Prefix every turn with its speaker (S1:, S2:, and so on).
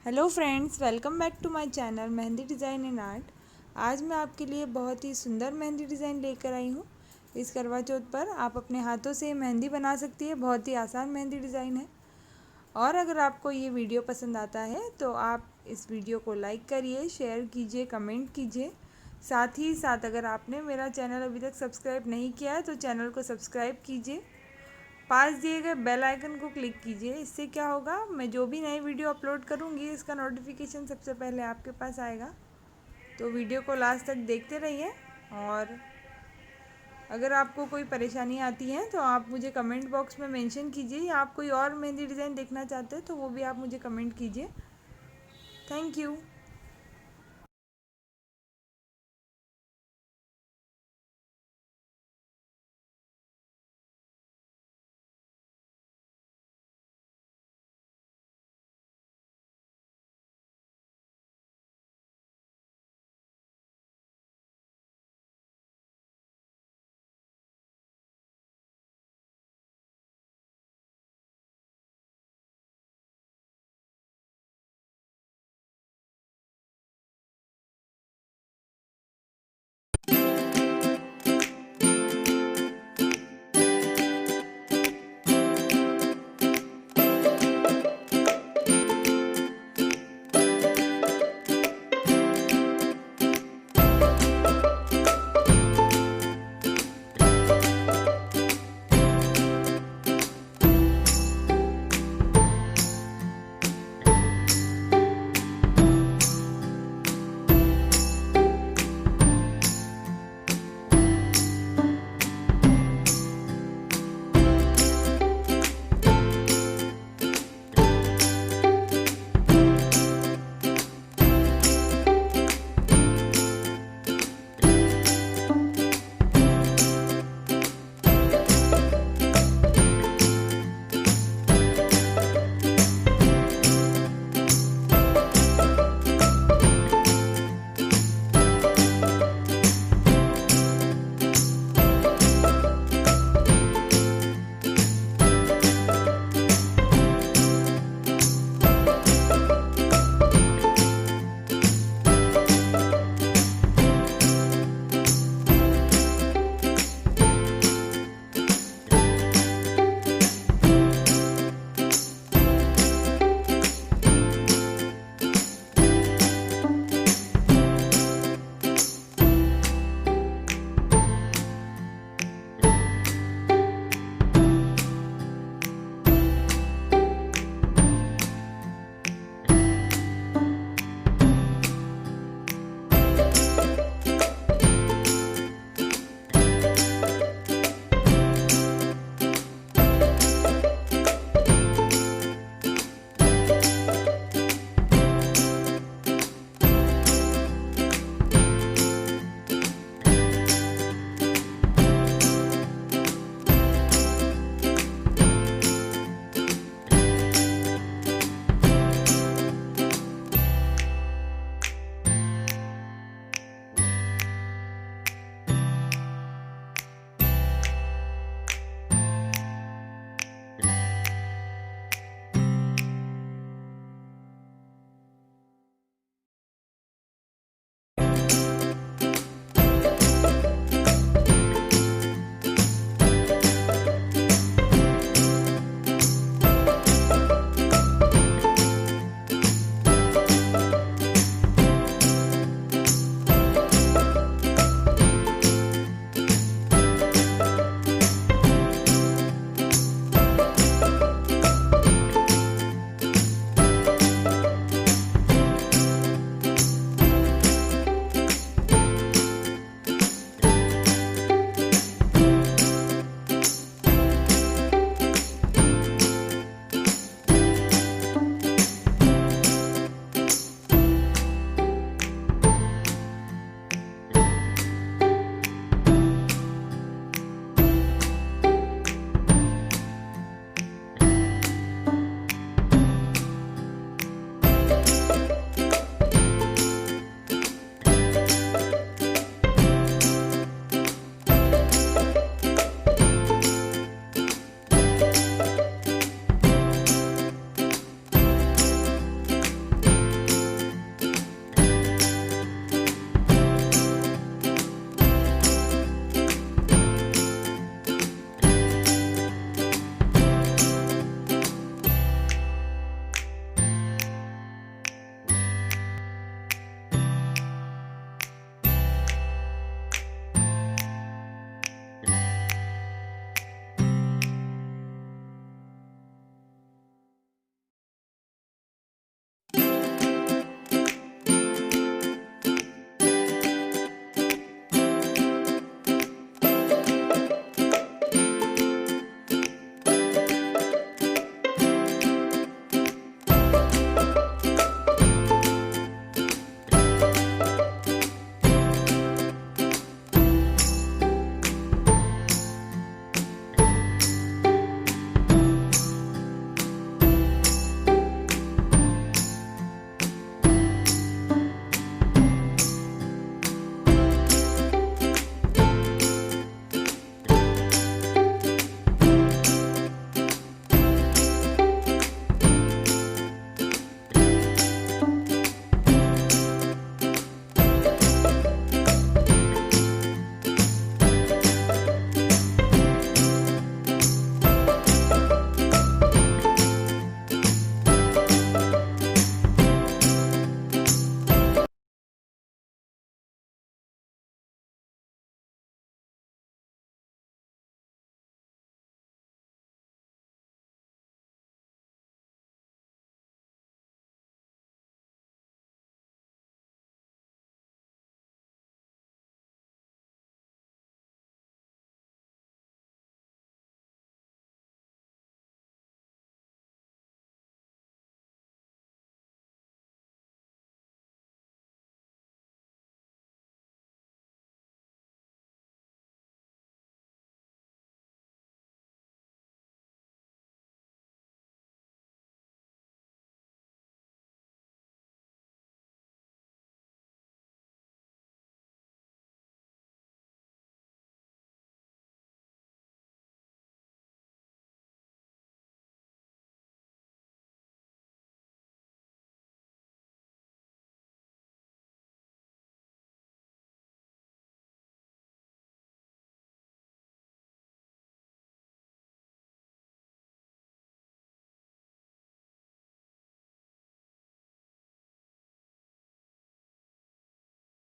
S1: Hello friends, welcome back to my channel mehndi design and art. आज मैं आपके लिए बहुत ही सुंदर मेहंदी डिज़ाइन लेकर आई हूँ। इस करवा चौथ पर आप अपने हाथों से मेहंदी बना सकती है। बहुत ही आसान मेहंदी डिज़ाइन है। और अगर आपको ये वीडियो पसंद आता है तो आप इस वीडियो को लाइक करिए, शेयर कीजिए, कमेंट कीजिए। साथ ही साथ अगर आपने मेरा चैनल अभी तक सब्सक्राइब नहीं किया है तो चैनल को सब्सक्राइब कीजिए। पास दिए गए बेल आइकन को क्लिक कीजिए। इससे क्या होगा, मैं जो भी नई वीडियो अपलोड करूँगी इसका नोटिफिकेशन सबसे पहले आपके पास आएगा। तो वीडियो को लास्ट तक देखते रहिए। और अगर आपको कोई परेशानी आती है तो आप मुझे कमेंट बॉक्स में मेंशन कीजिए, या आप कोई और मेहंदी डिज़ाइन देखना चाहते हैं तो वो भी आप मुझे कमेंट कीजिए। Thank you.